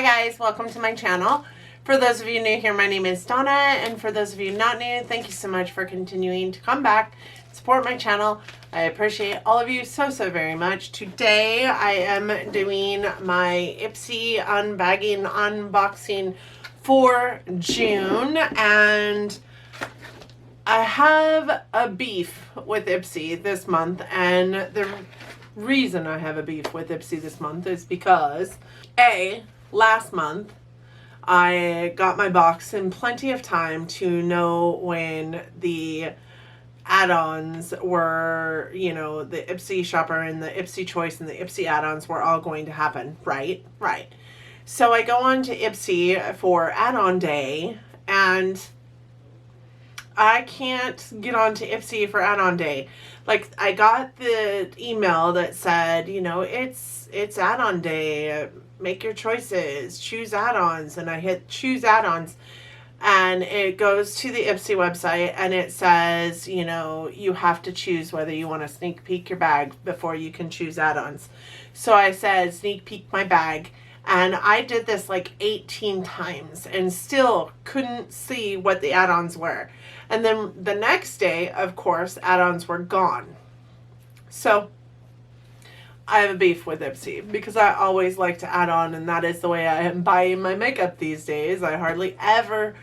Hi guys, welcome to my channel. For those of you new here, my name is Donna, and for those of you not new, thank you so much for continuing to come back, support my channel. I appreciate all of you so very much. Today I am doing my Ipsy unbagging unboxing for June, and I have a beef with Ipsy this month, and the reason I have a beef with Ipsy this month is because last month I got my box in plenty of time to know when the add-ons were, you know, the Ipsy shopper and the Ipsy choice and the Ipsy add-ons were all going to happen, right? So I go on to Ipsy for add-on day, and I can't get on to Ipsy for add-on day. Like, I got the email that said, you know, it's add-on day, make your choices, choose add-ons, and I hit choose add-ons, and it goes to the Ipsy website, and it says, you know, you have to choose whether you want to sneak peek your bag before you can choose add-ons. So I said sneak peek my bag, and I did this like 18 times and still couldn't see what the add-ons were. And then the next day, of course, add-ons were gone. So I have a beef with Ipsy because I always like to add on, and that is the way I am buying my makeup these days. I hardly ever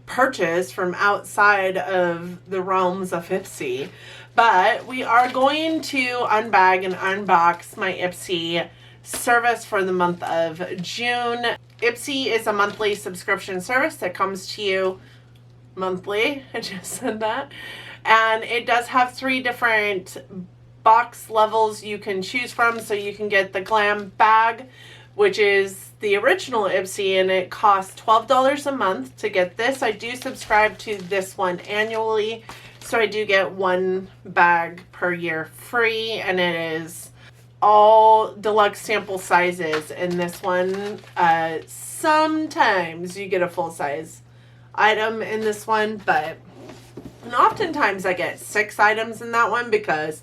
purchase from outside of the realms of Ipsy. But we are going to unbag and unbox my Ipsy service for the month of June. Ipsy is a monthly subscription service that comes to you monthly. I just said that. And it does have 3 different box levels you can choose from. So you can get the Glam bag, which is the original Ipsy, and it costs $12 a month to get this. I do subscribe to this one annually, so I do get 1 bag per year free, and it is all deluxe sample sizes in this one. Sometimes you get a full size item in this one, but oftentimes I get 6 items in that one because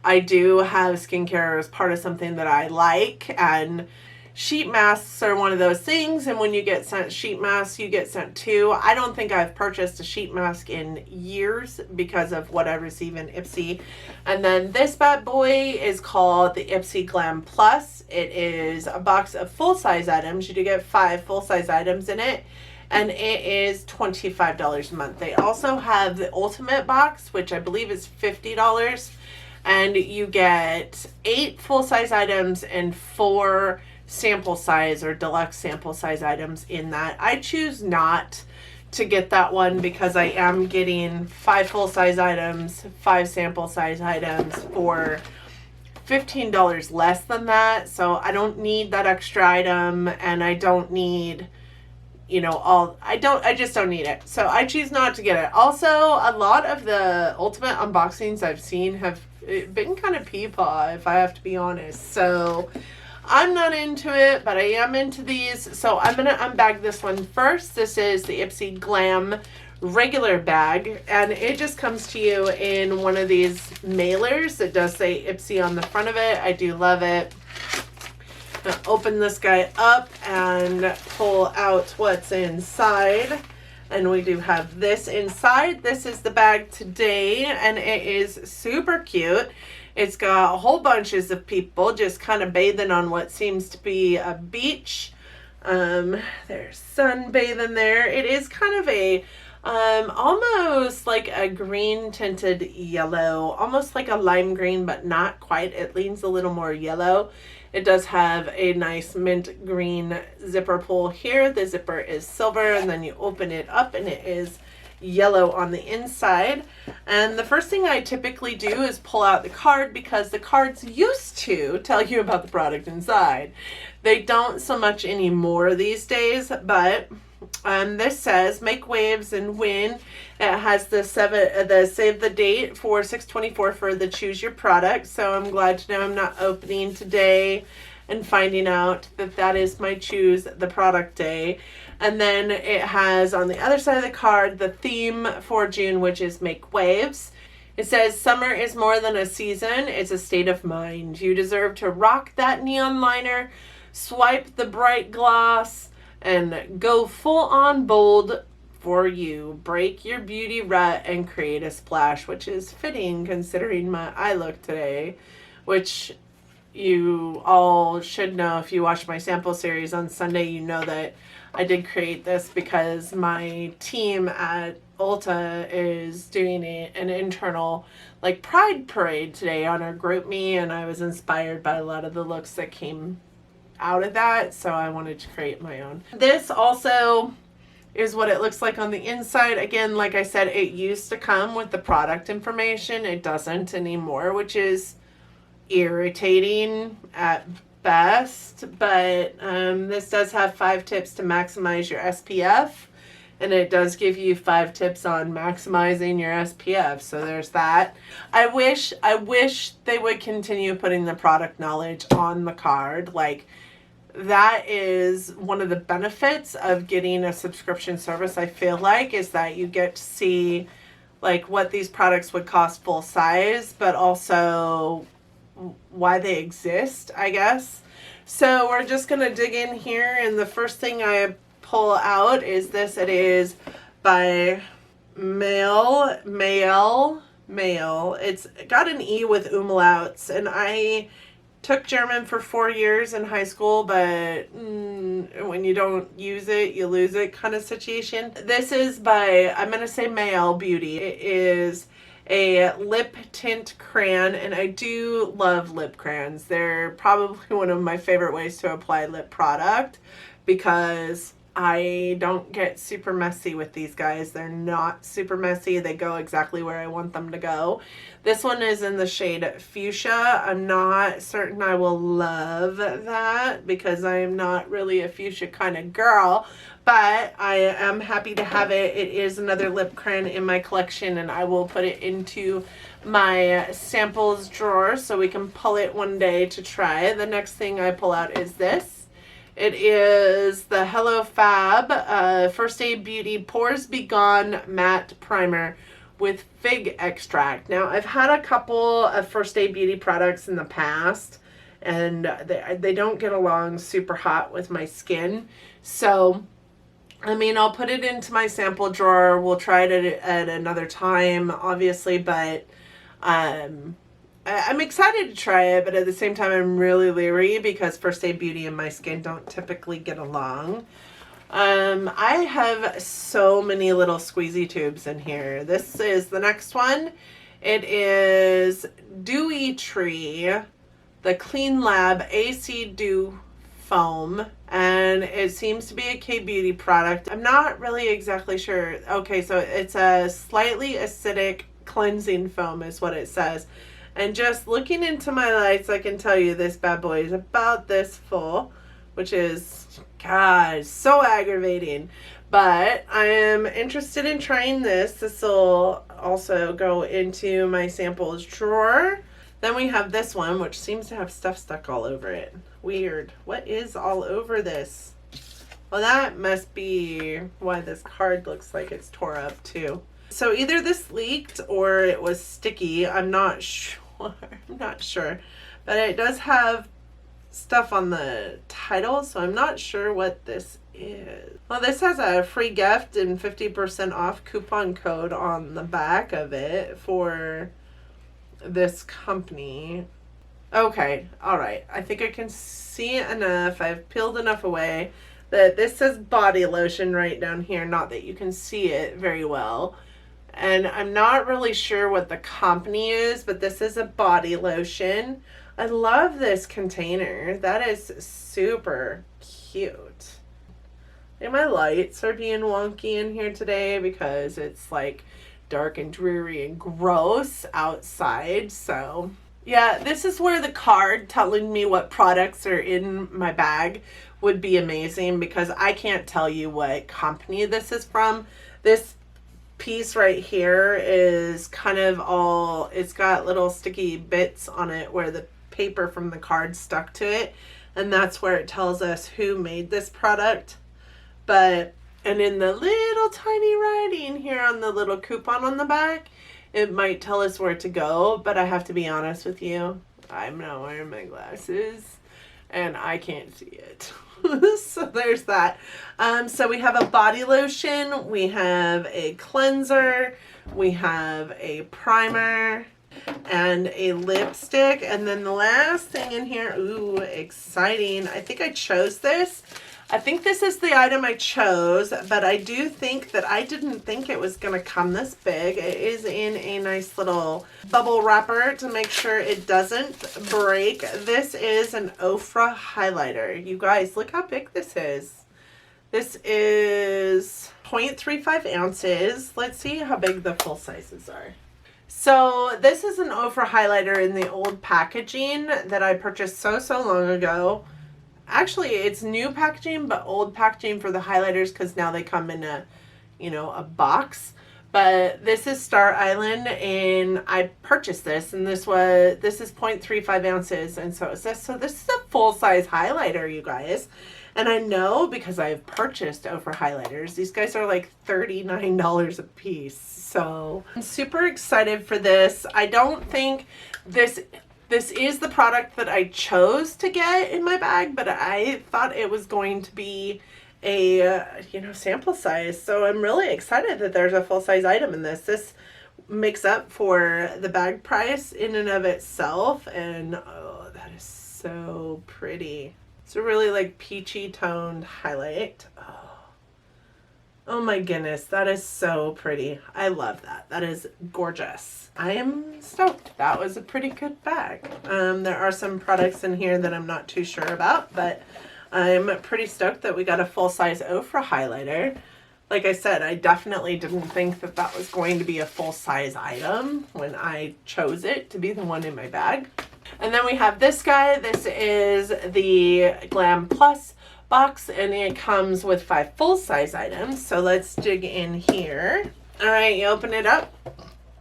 I do have skincare as part of something that I like, and sheet masks are one of those things, and when you get sent sheet masks, you get sent 2. I don't think I've purchased a sheet mask in years because of what I receive in Ipsy. And then this bad boy is called the Ipsy Glam Plus. It is a box of full-size items. You do get 5 full-size items in it, and it is $25 a month. They also have the Ultimate box, which I believe is $50, and you get 8 full-size items and 4 sample size or deluxe sample size items in that. I choose not to get that one because I am getting 5 full-size items, 5 sample size items for $15 less than that. So I don't need that extra item, and I don't need, you know, I just don't need it. So I choose not to get it. Also, a lot of the Ultimate unboxings I've seen have been kind of peepaw, if I have to be honest. So I'm not into it, but I am into these. So I'm going to unbag this one first. This is the Ipsy Glam regular bag, and it just comes to you in one of these mailers that does say Ipsy on the front of it. I do love it. I'm going to open this guy up and pull out what's inside. And we do have this inside. This is the bag today, and it is super cute. It's got whole bunches of people just kind of bathing on what seems to be a beach. There's sunbathing there. It is kind of a almost like a green tinted yellow, almost like a lime green, but not quite. It leans a little more yellow. It does have a nice mint green zipper pull here. The zipper is silver, and then you open it up and it is yellow on the inside. And the first thing I typically do is pull out the card, because the cards used to tell you about the product inside. They don't so much anymore these days, but this says make waves and win. It has the save the date for 6/24 for the choose your product. So I'm glad to know I'm not opening today and finding out that that is my choose the product day. And then it has on the other side of the card the theme for June, which is make waves. It says summer is more than a season, it's a state of mind. You deserve to rock that neon liner. swipe the bright gloss, and go full on bold for you. Break your beauty rut and create a splash, which is fitting considering my eye look today, which you all should know if you watched my sample series on Sunday. You know that I did create this because my team at Ulta is doing an internal like pride parade today on our group me, and I was inspired by a lot of the looks that came out of that, so I wanted to create my own. This also is what it looks like on the inside. Again, like I said, it used to come with the product information. It doesn't anymore, which is irritating at best, but this does have 5 tips to maximize your SPF, and it does give you 5 tips on maximizing your SPF, so there's that. I wish they would continue putting the product knowledge on the card. Like, that is one of the benefits of getting a subscription service, I feel like, is that you get to see like what these products would cost full size, but also why they exist, I guess. So we're just gonna dig in here, and the first thing I pull out is this. It is by Mail. It's got an E with umlauts, and I took German for 4 years in high school, but when you don't use it, you lose it kind of situation. This is by, I'm gonna say Mail Beauty. It is a lip tint crayon, and I do love lip crayons. They're probably one of my favorite ways to apply lip product because I don't get super messy with these guys. They're not super messy. They go exactly where I want them to go. This one is in the shade Fuchsia. I'm not certain I will love that because I am not really a fuchsia kind of girl, but I am happy to have it. It is another lip crayon in my collection, and I will put it into my samples drawer so we can pull it one day to try. The next thing I pull out is this. It is the Hello Fab First Aid Beauty Pores Be Gone Matte Primer with fig extract. Now, I've had a couple of First Aid Beauty products in the past, and they don't get along super hot with my skin. So, I mean, I'll put it into my sample drawer. We'll try it at another time, obviously, but I'm excited to try it, but at the same time, I'm really leery because First Aid Beauty and my skin don't typically get along. I have so many little squeezy tubes in here. This is the next one. It is Dewy Tree, the Clean Lab AC Dew Foam, and it seems to be a K-Beauty product. I'm not really exactly sure. Okay, so it's a slightly acidic cleansing foam is what it says. And just looking into my lights, I can tell you this bad boy is about this full, which is, God, so aggravating. But I am interested in trying this. This will also go into my samples drawer. Then we have this one, which seems to have stuff stuck all over it. Weird. What is all over this? Well, that must be why this card looks like it's tore up too. So either this leaked or it was sticky. I'm not sure. I'm not sure. But it does have stuff on the title, so I'm not sure what this is. Well, this has a free gift and 50% off coupon code on the back of it for this company. Okay, all right. I think I can see enough. I've peeled enough away that this says body lotion right down here. Not that you can see it very well. And I'm not really sure what the company is, but this is a body lotion. I love this container. That is super cute. And my lights are being wonky in here today because it's like dark and dreary and gross outside. So yeah, this is where the card telling me what products are in my bag would be amazing because I can't tell you what company this is from. This piece right here is kind of all, it's got little sticky bits on it where the paper from the card stuck to it, and that's where it tells us who made this product. But, and in the little tiny writing here on the little coupon on the back, it might tell us where to go, but I have to be honest with you, I'm not wearing my glasses. and I can't see it. So there's that. So we have a body lotion, we have a cleanser, we have a primer, and a lipstick. And then the last thing in here, ooh, exciting. I think I chose this. I think this is the item I chose, but I do think that I didn't think it was going to come this big. It is in a nice little bubble wrapper to make sure it doesn't break. This is an Oprah Highlighter. You guys, look how big this is. This is 0.35 ounces. Let's see how big the full sizes are. So this is an Oprah Highlighter in the old packaging that I purchased so long ago. Actually, it's new packaging, but old packaging for the highlighters because now they come in a, you know, a box. But this is Star Island, and I purchased this, and this is 0.35 ounces, and so it says, so this is a full-size highlighter, you guys. And I know because I've purchased Oprah highlighters. These guys are like $39 a piece. So I'm super excited for this. I don't think this is the product that I chose to get in my bag, but I thought it was going to be a, you know, sample size. So I'm really excited that there's a full-size item in this. This makes up for the bag price in and of itself. And oh, that is so pretty. It's a really like peachy toned highlight. Oh my goodness, that is so pretty. I love that. That is gorgeous. I am stoked. That was a pretty good bag. There are some products in here that I'm not too sure about, but I'm pretty stoked that we got a full-size Oprah highlighter. Like I said, I definitely didn't think that that was going to be a full-size item when I chose it to be the one in my bag. And then we have this guy. This is the Glam Plus box, and it comes with 5 full-size items. So let's dig in here. All right, you open it up,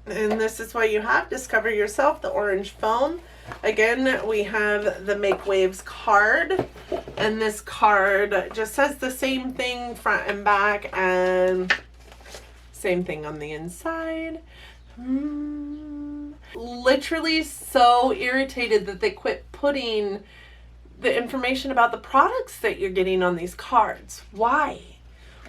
and this is what you have. Discover yourself, the orange foam. Again, we have the Make Waves card, and this card just says the same thing front and back, and same thing on the inside. Literally so irritated that they quit putting the information about the products that you're getting on these cards. Why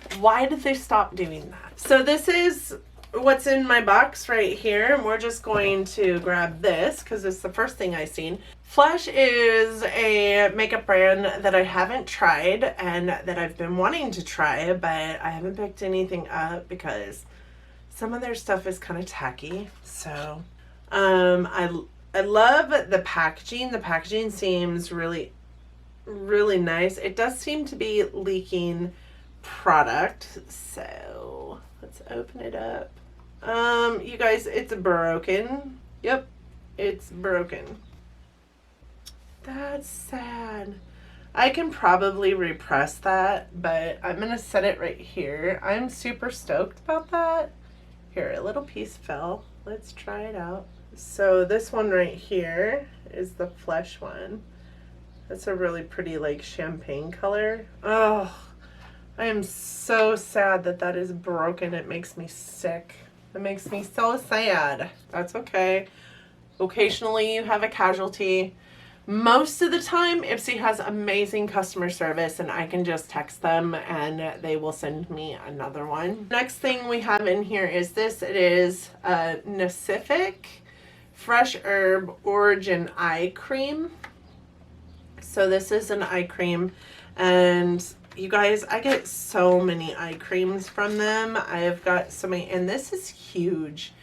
did they stop doing that? So this is what's in my box right here, and we're just going to grab this because it's the first thing I seen. Flash is a makeup brand that I haven't tried and that I've been wanting to try, but I haven't picked anything up because some of their stuff is kind of tacky. So I love the packaging. The packaging seems really nice. It does seem to be leaking product, so let's open it up. You guys, it's broken. Yep, it's broken. That's sad. I can probably repress that, but I'm gonna set it right here. I'm super stoked about that. Here, a little piece fell. Let's try it out. So this one right here is the Flesh one. That's a really pretty like champagne color. Oh, I am so sad that that is broken. It makes me sick. It makes me so sad. That's okay. Occasionally you have a casualty. Most of the time, Ipsy has amazing customer service, and I can just text them and they will send me another one. Next thing we have in here is this. It is a Pacific Fresh Herb Origin Eye Cream. So this is an eye cream, and you guys, I get so many eye creams from them. I've got so many, and this is huge.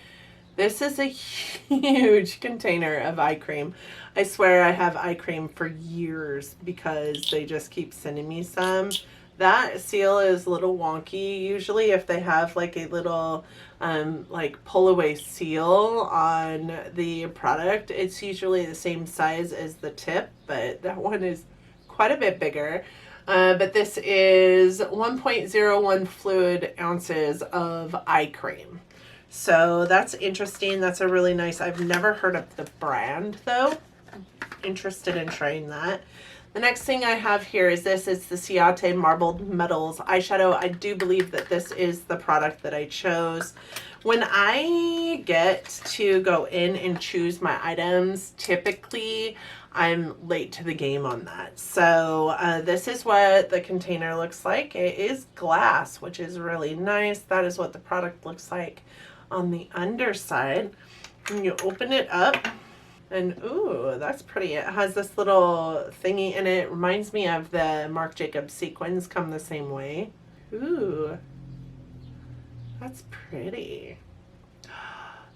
This is a huge container of eye cream. I swear I have eye cream for years because they just keep sending me some. That seal is a little wonky. Usually if they have like a little like pull away seal on the product, it's usually the same size as the tip, but that one is quite a bit bigger. But this is 1.01 fluid ounces of eye cream. So that's interesting. That's a really nice, I've never heard of the brand though. Interested in trying that. The next thing I have here is this. It's the Ciate Marbled Metals eyeshadow. I do believe that this is the product that I chose. When I get to go in and choose my items, typically I'm late to the game on that. So this is what the container looks like. It is glass, which is really nice. That is what the product looks like on the underside. And you open it up and ooh, that's pretty. It has this little thingy in it. It reminds me of the Marc Jacobs sequins, come the same way. Ooh, that's pretty.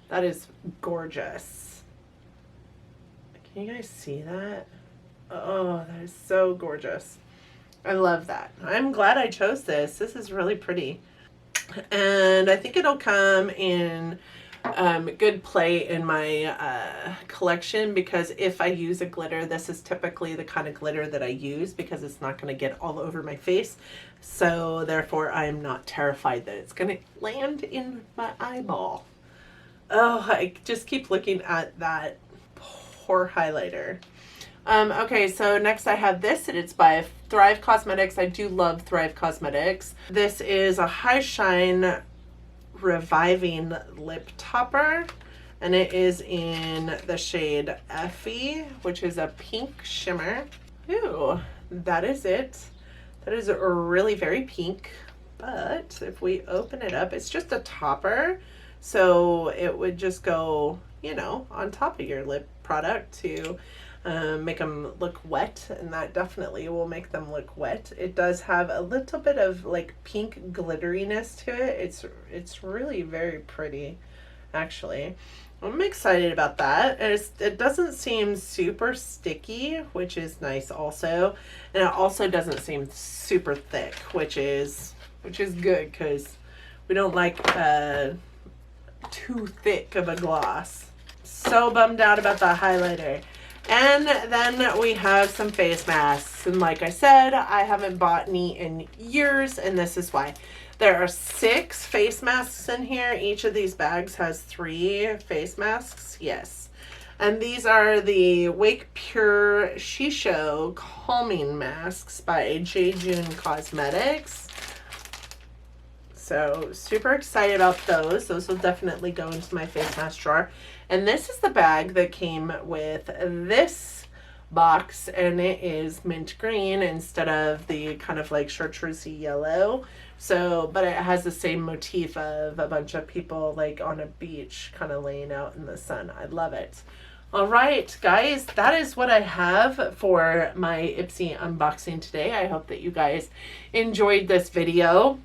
That is gorgeous. Can you guys see that? Oh, that is so gorgeous. I love that. I'm glad I chose this. This is really pretty. And I think it'll come in good play in my collection, because if I use a glitter, this is typically the kind of glitter that I use because it's not going to get all over my face. So therefore I'm not terrified that it's going to land in my eyeball. Oh, I just keep looking at that poor highlighter. Okay, so next I have this, and it's by Thrive Cosmetics. I do love Thrive Cosmetics. This is a High Shine Reviving Lip Topper, and it is in the shade Effie, which is a pink shimmer. Ooh, that is it. That is really very pink, but if we open it up, it's just a topper, so it would just go, you know, on top of your lip product to make them look wet, and that definitely will make them look wet. It does have a little bit of like pink glitteriness to it. It's really very pretty, actually. I'm excited about that. It doesn't seem super sticky, which is nice also, and it also doesn't seem super thick, which is good because we don't like too thick of a gloss. So bummed out about the highlighter. And then we have some face masks, and like I said, I haven't bought any in years, and this is why. There are 6 face masks in here. Each of these bags has 3 face masks, yes. And these are the Wake Pure Shisho Calming Masks by J. June Cosmetics. So super excited about those. Those will definitely go into my face mask drawer. And this is the bag that came with this box, and it is mint green instead of the kind of like chartreusey yellow. So, but it has the same motif of a bunch of people like on a beach kind of laying out in the sun. I love it. All right, guys, that is what I have for my Ipsy unboxing today. I hope that you guys enjoyed this video.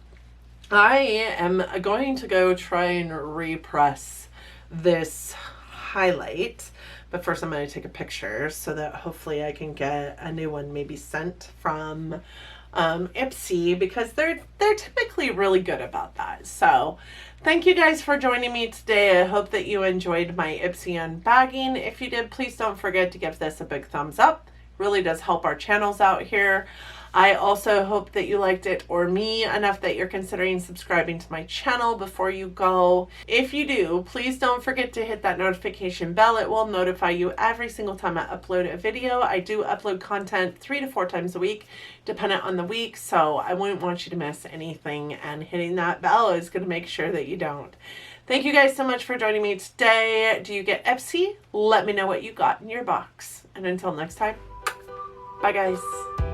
I am going to go try and repress this highlight, but first I'm going to take a picture so that hopefully I can get a new one maybe sent from Ipsy, because they're typically really good about that. So thank you guys for joining me today. I hope that you enjoyed my Ipsy unbagging. If you did, please don't forget to give this a big thumbs up. It really does help our channels out here. I also hope that you liked it or me enough that you're considering subscribing to my channel before you go. If you do, please don't forget to hit that notification bell. It will notify you every single time I upload a video. I do upload content 3 to 4 times a week, dependent on the week, so I wouldn't want you to miss anything, and hitting that bell is going to make sure that you don't. Thank you guys so much for joining me today. Do you get Ipsy? Let me know what you got in your box. And until next time, bye guys.